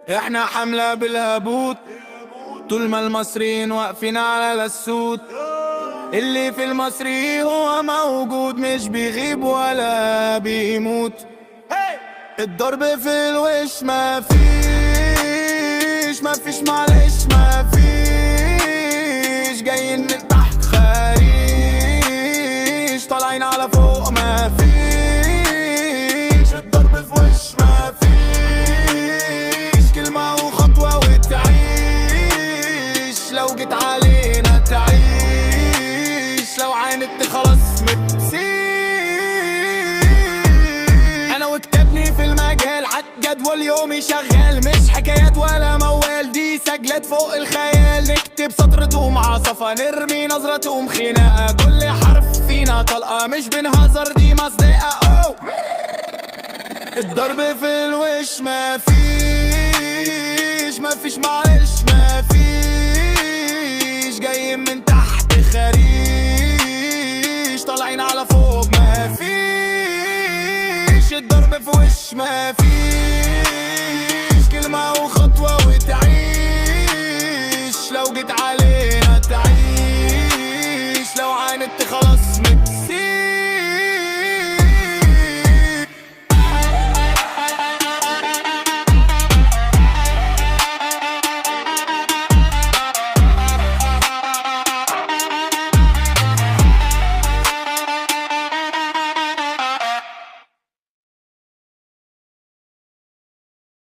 احنا حملة بالهبوط طول ما المصريين واقفين على السود. اللي في المصري هو موجود، مش بيغيب ولا بيموت. الضرب في الوش مفيش معلش مفيش. جايين من تحت خاريش طالعين على فوق مفيش. الضرب في وش مفيش، كلمة وخطوة وتعيش. لو جيت علينا تعيش، لو عاندت خلاص متسيش. انا وكتابني في المجال عالجدول يومي شغال، مش حكايات ولا موال، دي سجلات فوق الخيال. نكتب سطر تقوم عصفة، نرمي نظرة تقوم خناقة. كل حرف فينا طلقة، مش بنهزر دي مصدقة. الضرب في الوش مفيش معلش مفيش. جايين من تحت خريش طالعين على فوق مفيش. الضرب في وش مفيش، كلمة وخطوة وتعيش. لو جيت علينا تعيش، لو عاندت خلاص